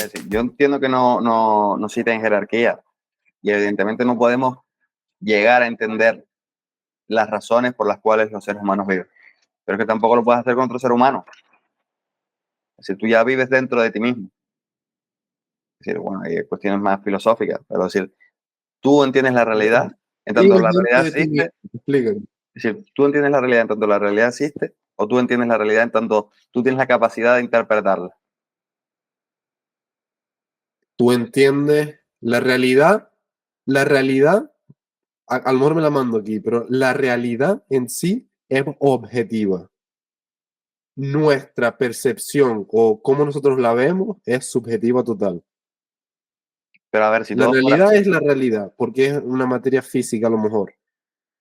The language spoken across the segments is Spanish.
Es decir, yo entiendo que no existe en jerarquía y evidentemente no podemos llegar a entender las razones por las cuales los seres humanos viven. Pero es que tampoco lo puedes hacer con otro ser humano. Es decir, tú ya vives dentro de ti mismo. Es decir, bueno, hay cuestiones más filosóficas, pero es decir, tú entiendes la realidad en tanto Vives la dentro realidad de ti mismo. existe. Explícame. Es decir, tú entiendes la realidad en tanto la realidad existe, o tú entiendes la realidad en tanto tú tienes la capacidad de interpretarla. Tú entiendes la realidad, a lo mejor me la mando aquí, pero la realidad en sí es objetiva. Nuestra percepción o cómo nosotros la vemos es subjetiva total. Pero a ver, si La todo fuera, realidad es la realidad, porque es una materia física a lo mejor.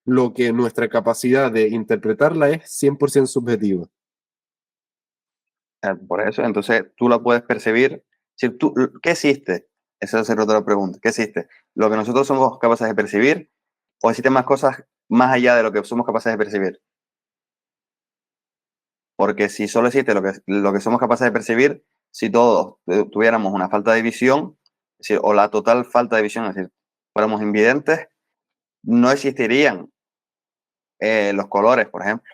Lo que nuestra capacidad de interpretarla es 100% subjetiva. por eso, entonces tú la puedes percibir. Si tú, ¿qué existe? Esa es otra pregunta. ¿Qué existe? ¿Lo que nosotros somos capaces de percibir o existen más cosas más allá de lo que somos capaces de percibir? Porque si solo existe lo que somos capaces de percibir, si todos tuviéramos una falta de visión, es decir, o la total falta de visión, es decir, fuéramos invidentes, no existirían los colores, por ejemplo,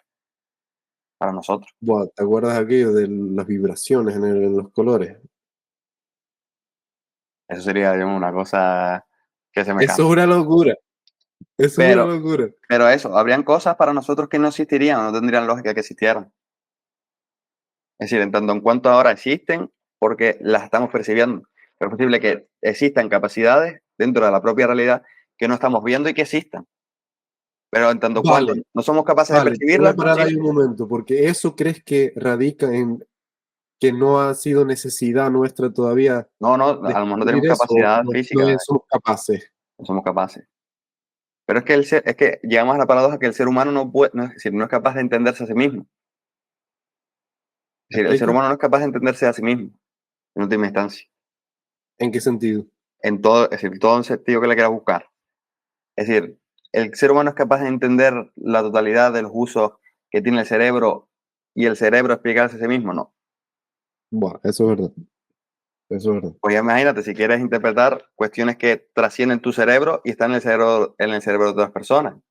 para nosotros. Buah, ¿te acuerdas aquello de las vibraciones en los colores? Eso sería digamos, una cosa que se me Eso escapa. es una locura. Eso es una Pero, locura. pero eso, habrían cosas para nosotros que no existirían, no tendrían lógica que existieran. Es decir, en tanto en cuanto ahora existen, porque las estamos percibiendo. Pero es posible que existan capacidades dentro de la propia realidad que no estamos viendo y que existan. Pero en tanto cuanto Vale, no somos capaces de vale. Te voy a percibirlas, no parar ahí existen. un momento, porque eso crees que radica en que no ha sido necesidad nuestra todavía No, a lo mejor no descubrir tenemos eso, o capacidad no física, somos capaces. no somos capaces. Pero es que llegamos a la paradoja que el ser humano no puede, no, es decir, no es capaz de entenderse a sí mismo. Es ¿Me decir, el ser explico? humano no es capaz de entenderse a sí mismo, en última instancia. ¿En qué sentido? En todo, es decir, todo el sentido que le quieras buscar. Es decir, el ser humano es capaz de entender la totalidad de los usos que tiene el cerebro y el cerebro explicarse a sí mismo, no. Buah, eso es verdad. Eso es verdad. Pues ya imagínate, si quieres interpretar cuestiones que trascienden tu cerebro y están en el cerebro de otras personas. Es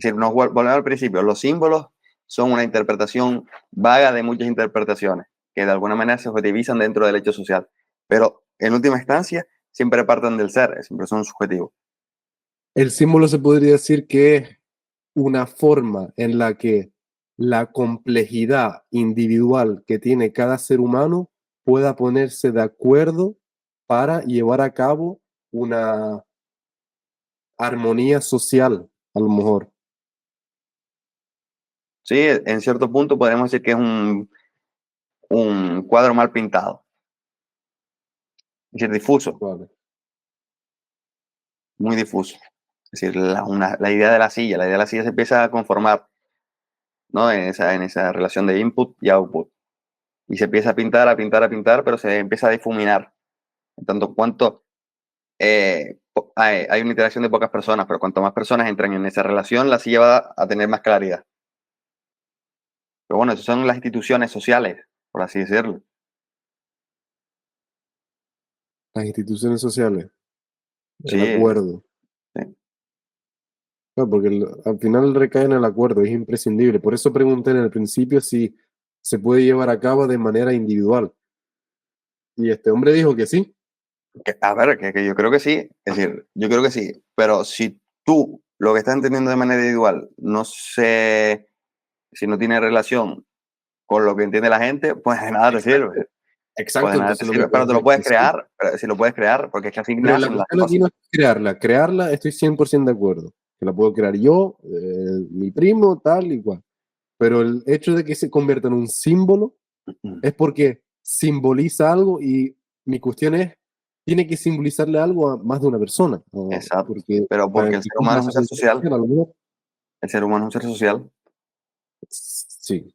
decir, nos volvemos al principio, los símbolos son una interpretación vaga de muchas interpretaciones que de alguna manera se objetivizan dentro del hecho social, pero en última instancia siempre parten del ser, siempre son subjetivos. El símbolo se podría decir que es una forma en la que la complejidad individual que tiene cada ser humano pueda ponerse de acuerdo para llevar a cabo una armonía social, a lo mejor. Sí, en cierto punto podemos decir que es un cuadro mal pintado, es decir, difuso, Vale. muy difuso. Es decir, la idea de la idea de la silla se empieza a conformar, ¿no? En esa relación de input y output. Y se empieza a pintar, a pintar, a pintar, pero se empieza a difuminar. En tanto cuanto hay una interacción de pocas personas, pero cuanto más personas entran en esa relación, la silla va a tener más claridad. Pero bueno, esas son las instituciones sociales, por así decirlo. Las instituciones sociales, el Sí, acuerdo. sí. Claro, porque al final recae en el acuerdo, es imprescindible. Por eso pregunté en el principio si se puede llevar a cabo de manera individual. Y este hombre dijo que sí. A ver, que yo creo que sí, es decir, yo creo que sí, pero si tú lo que estás entendiendo de manera individual si no tiene relación con lo que entiende la gente, pues de nada te Exacto. sirve. Pues Exacto, de nada te entonces no me sirve, pero puedes te lo decir puedes que sí. crear, pero si lo puedes crear, porque es que así Pero la nacen las cuestión aquí cosas. no es crearla. Crearla estoy 100% de acuerdo. Que la puedo crear yo, mi primo, tal y cual. Pero el hecho de que se convierta en un símbolo es porque simboliza algo y mi cuestión es, tiene que simbolizarle algo a más de una persona. Exacto, Porque pero para porque el ser explicar humano la es un ser social, socialización, a lo mejor, el ser humano es un ser social, sí,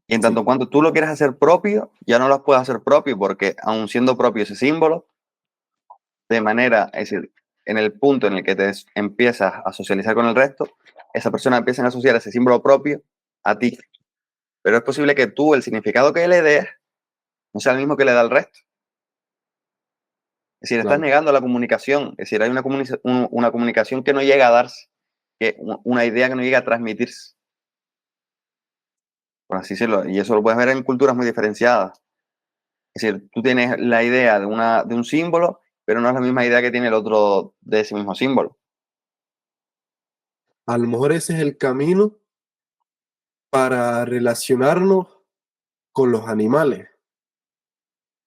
y en tanto sí. cuanto tú lo quieres hacer propio, ya no lo puedes hacer propio, porque aun siendo propio ese símbolo, de manera, es decir, en el punto en el que empiezas a socializar con el resto, esa persona empieza a asociar ese símbolo propio a ti. Pero es posible que tú, el significado que le des, no sea el mismo que le da al resto. Es decir, estás Claro. negando la comunicación. Es decir, hay una comunicación que no llega a darse, una idea que no llega a transmitirse, por así decirlo. Y eso lo puedes ver en culturas muy diferenciadas. Es decir, tú tienes la idea de un símbolo, pero no es la misma idea que tiene el otro de ese mismo símbolo. A lo mejor ese es el camino para relacionarnos con los animales,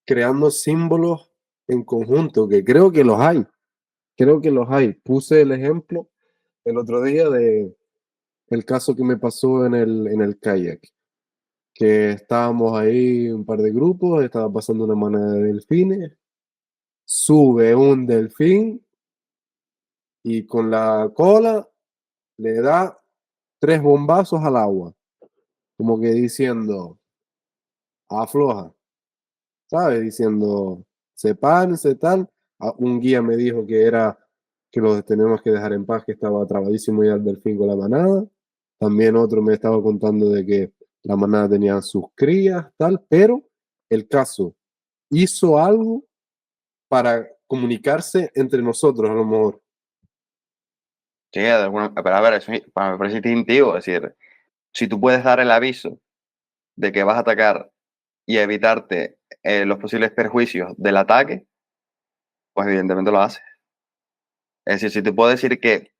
creando símbolos en conjunto, que creo que los hay. Creo que los hay. Puse el ejemplo el otro día de el caso que me pasó en el kayak, que estábamos ahí un par de grupos, estaba pasando una manada de delfines, sube un delfín y con la cola le da 3 bombazos al agua, como que diciendo, afloja, ¿sabes? Diciendo, sepárense, tal. Un guía me dijo que era que los tenemos que dejar en paz, que estaba trabadísimo ya el delfín con la manada. También otro me estaba contando de que la manada tenía sus crías, tal, pero el caso hizo algo para comunicarse entre nosotros, a lo mejor. Sí, pero a ver, eso me parece instintivo. Es decir, si tú puedes dar el aviso de que vas a atacar y evitarte los posibles perjuicios del ataque, pues evidentemente lo haces. Es decir, si te puedo decir que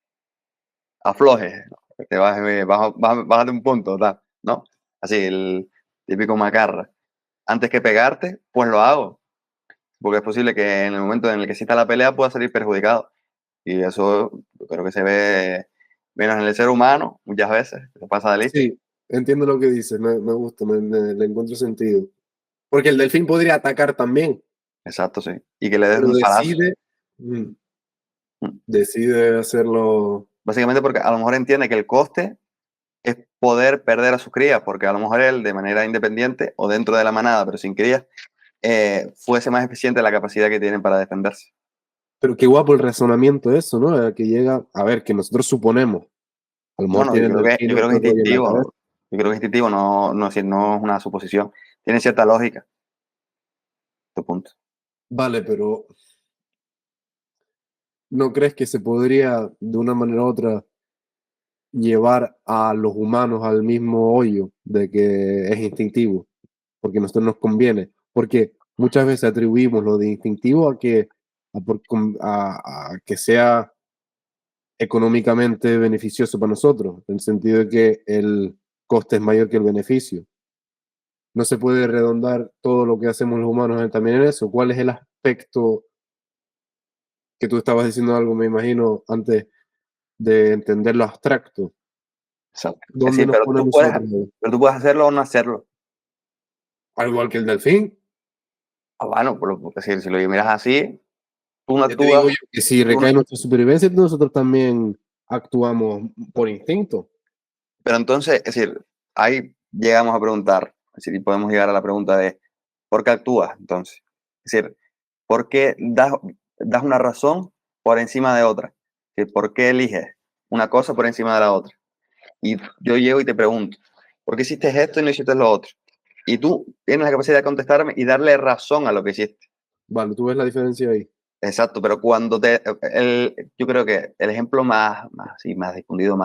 aflojes, te bájate un punto, tal, ¿no? Así, el típico macarra. Antes que pegarte, pues lo hago. Porque es posible que en el momento en el que exista la pelea pueda salir perjudicado. Y eso yo creo que se ve menos en el ser humano muchas veces. Se pasa de listo. Sí, entiendo lo que dices, me gusta, le encuentro sentido. Porque el delfín podría atacar también, Exacto, sí. Y que le des pero un palazo. mm, Mm. decide hacerlo. Básicamente porque a lo mejor entiende que el coste es poder perder a sus crías, porque a lo mejor él de manera independiente o dentro de la manada, pero sin crías, fuese más eficiente la capacidad que tienen para defenderse. Pero qué guapo el razonamiento de eso, ¿no? Que llega, a ver, que nosotros suponemos. A lo mejor Bueno, tiene el delfín yo creo que otro es rollo en la cabeza. instintivo. Yo creo que es instintivo, no es una suposición. Tiene cierta lógica, tu punto. Vale, pero ¿no crees que se podría, de una manera u otra, llevar a los humanos al mismo hoyo de que es instintivo? Porque a nosotros nos conviene. Porque muchas veces atribuimos lo de instintivo a que sea económicamente beneficioso para nosotros, en el sentido de que el coste es mayor que el beneficio. No se puede redondar todo lo que hacemos los humanos también en eso. ¿Cuál es el aspecto que tú estabas diciendo algo, me imagino, antes de entender lo abstracto? Exacto. Es ¿Dónde decir, nos pone a nosotros? pero tú puedes hacerlo o no hacerlo. Al igual que el delfín. Ah, bueno, es decir, si lo miras así, tú no Ya te digo actúas, yo que si tú recae no- en nuestra supervivencia, nosotros también actuamos por instinto. pero entonces, es decir, ahí llegamos a preguntar, es decir, y podemos llegar a la pregunta de ¿por qué actúas entonces? Es decir, ¿por qué das una razón por encima de otra? Es decir, ¿por qué eliges una cosa por encima de la otra? Y yo llego y te pregunto, ¿por qué hiciste esto y no hiciste lo otro? Y tú tienes la capacidad de contestarme y darle razón a lo que hiciste. Vale, tú ves la diferencia ahí. Exacto, pero yo creo que el ejemplo más difundido,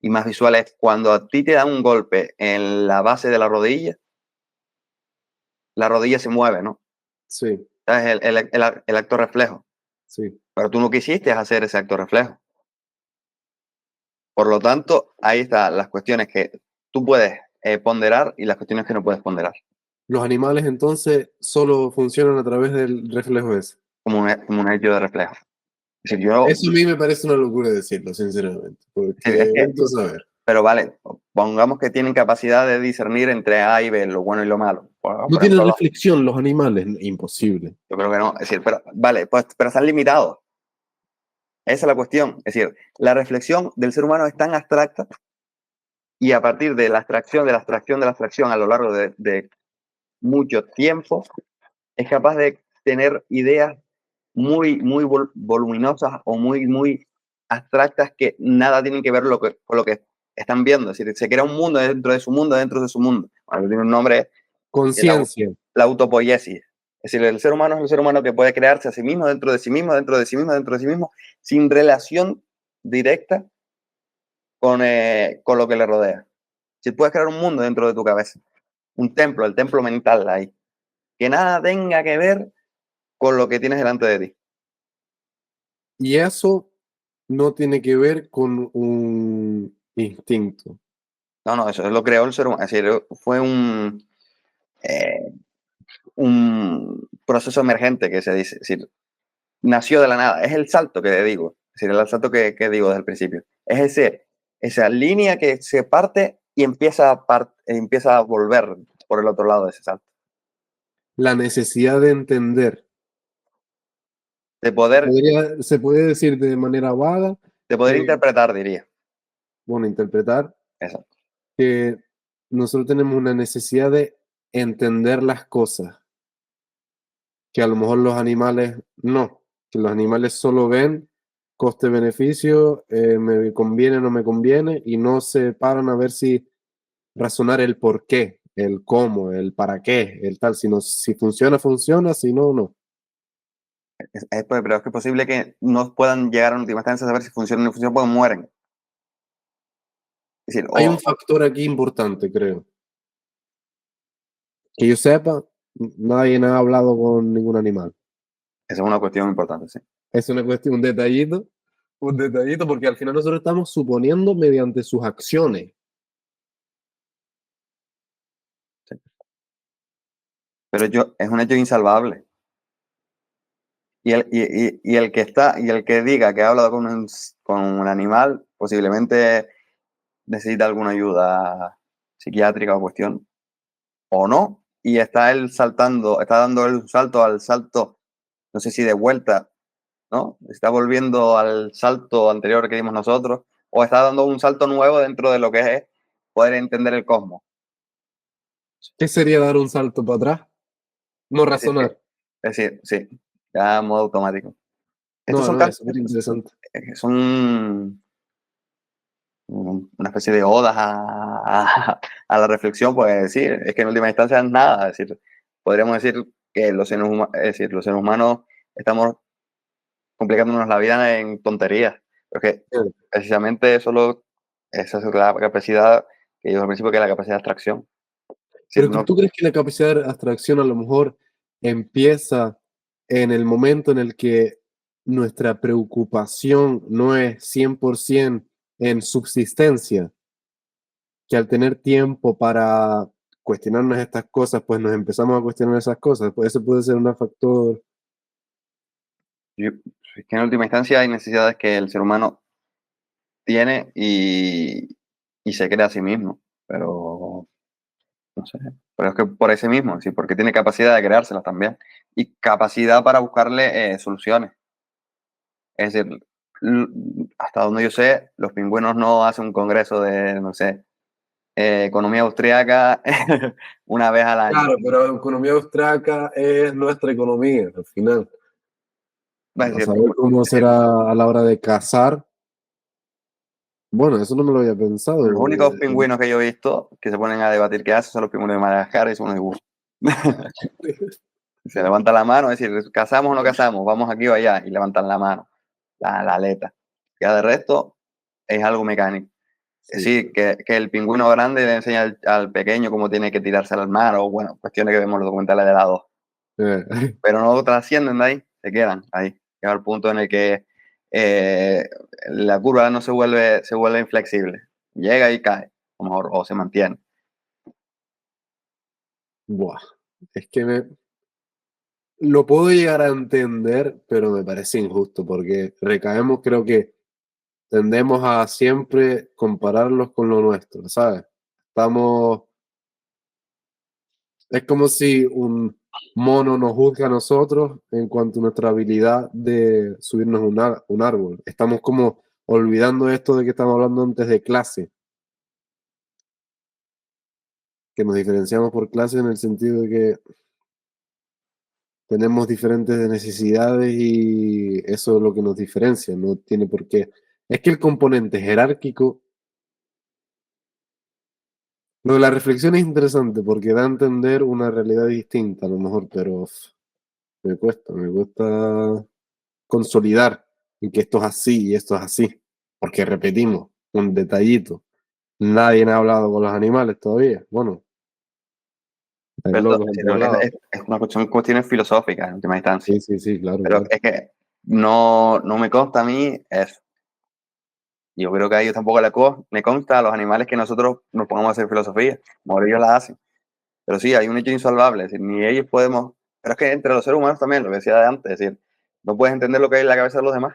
y más visual es cuando a ti te dan un golpe en la base de la rodilla se mueve, ¿no? Sí, Es el acto reflejo. sí. Pero tú no quisiste hacer ese acto reflejo. Por lo tanto, ahí están las cuestiones que tú puedes ponderar y las cuestiones que no puedes ponderar, Los animales entonces solo funcionan a través del reflejo ese. como un hecho de reflejo. Es decir, yo, Eso a mí me parece una locura decirlo, sinceramente, es porque que, vete a saber. pero vale, pongamos que tienen capacidad de discernir entre A y B, lo bueno y lo malo. No Por tienen ejemplo, reflexión los animales, imposible. yo creo que no. Es decir, pero vale, pues, pero están limitados. Esa es la cuestión. Es decir, la reflexión del ser humano es tan abstracta y a partir de la abstracción, de la abstracción, de la abstracción a lo largo de mucho tiempo, es capaz de tener ideas muy voluminosas o muy abstractas que nada tienen que ver con lo que están viendo. Es decir, se crea un mundo dentro de su mundo, dentro de su mundo. Bueno, tiene un nombre, Conciencia. la autopoiesis. Es decir, el ser humano es el ser humano que puede crearse a sí mismo, dentro de sí mismo, dentro de sí mismo, dentro de sí mismo, sin relación directa con lo que le rodea. Si puedes crear un mundo dentro de tu cabeza, un templo, el templo mental ahí, que nada tenga que ver con lo que tienes delante de ti. Y eso no tiene que ver con un instinto. No, eso lo creó el ser humano. Es decir, fue eh, un proceso emergente que se dice. Es decir, nació de la nada. Es el salto que te digo. Es decir, el salto que digo desde el principio. Es esa línea que se parte y empieza a volver por el otro lado de ese salto. La necesidad de entender. De poder, Se puede decir de manera vaga, de poder interpretar, diría. bueno, interpretar Eso. que nosotros tenemos una necesidad de entender las cosas, que a lo mejor los animales no, que los animales solo ven coste-beneficio, me conviene o no me conviene, y no se paran a ver si razonar el por qué, el cómo, el para qué, el tal, sino si funciona, funciona, si no, no. Pero es que es posible que no puedan llegar a última instancia a saber si funciona o no funciona porque mueren. Es decir, Hay un factor aquí importante, creo. Que yo sepa, nadie ha hablado con ningún animal. esa es una cuestión importante, sí. Es una cuestión, un detallito, porque al final nosotros estamos suponiendo mediante sus acciones. Pero es un hecho insalvable. Y el que diga que ha hablado con un animal, posiblemente necesita alguna ayuda psiquiátrica o cuestión, o no, y está él saltando, está dando el salto al salto, no sé si de vuelta, ¿no? Está volviendo al salto anterior que dimos nosotros, o está dando un salto nuevo dentro de lo que es poder entender el cosmos. ¿Qué sería dar un salto para atrás? No Es decir, razonar. sí, ya en modo automático. Estos No, son no, es súper interesante. son una especie de odas a la reflexión, pues sí, es que en última instancia es nada, es decir, podríamos decir que es decir, los seres humanos estamos complicándonos la vida en tonterías, porque precisamente esa es la capacidad que yo al principio que es la capacidad de abstracción. Es decir, Pero no, ¿tú crees que la capacidad de abstracción a lo mejor empieza en el momento en el que nuestra preocupación no es 100% en subsistencia, que al tener tiempo para cuestionarnos estas cosas, pues nos empezamos a cuestionar esas cosas? Pues eso puede ser un factor. es que en última instancia hay necesidades que el ser humano tiene y se crea a sí mismo, pero no sé, pero es que por ese mismo, sí, porque tiene capacidad de creárselas también y capacidad para buscarle soluciones. Es decir, hasta donde yo sé, los pingüinos no hacen un congreso de, no sé, economía austriaca una vez al año. Claro, pero la economía austriaca es nuestra economía, al final. Es A decir, saber cómo será a la hora de cazar. Bueno, eso no me lo había los pensado. únicos pingüinos que yo he visto que se ponen a debatir qué hacen son los pingüinos de Madagascar y son unos dibujos. Se levanta la mano, es decir, ¿cazamos o no cazamos? Vamos aquí o allá y levantan la mano, la aleta. Ya de resto es algo mecánico. Es Sí, decir, que el pingüino grande le enseña al pequeño cómo tiene que tirarse al mar o, bueno, cuestiones que vemos en los documentales de lado. eh, Pero no trascienden de ahí, se quedan ahí. Llega al punto en el que eh, la curva no se vuelve inflexible. Llega y cae, a lo mejor, o se mantiene. buah, es que lo puedo llegar a entender, pero me parece injusto porque recaemos, creo que tendemos a siempre compararlos con lo nuestro, ¿sabes? Estamos, es como si un mono nos juzgue a nosotros en cuanto a nuestra habilidad de subirnos un árbol. Estamos como olvidando esto de que estamos hablando antes de clase, que nos diferenciamos por clase en el sentido de que tenemos diferentes necesidades y eso es lo que nos diferencia, no tiene por qué. Es que el componente jerárquico Lo de la reflexión es interesante porque da a entender una realidad distinta a lo mejor, pero me cuesta consolidar en que esto es así y esto es así. Porque repetimos, un detallito. Nadie ha hablado con los animales todavía. Bueno, hay Pero locos en sí, todos lados. es una cuestión, cuestiones filosóficas en última instancia. Sí, sí, sí, claro, Pero claro. es que no me consta a mí eso. Yo creo que a ellos tampoco me consta a los animales que nosotros nos pongamos a hacer filosofía. Como ellos la hacen. Pero sí, hay un hecho insalvable. Es decir, ni ellos podemos. Pero es que entre los seres humanos también, lo que decía de antes, es decir, no puedes entender lo que hay en la cabeza de los demás.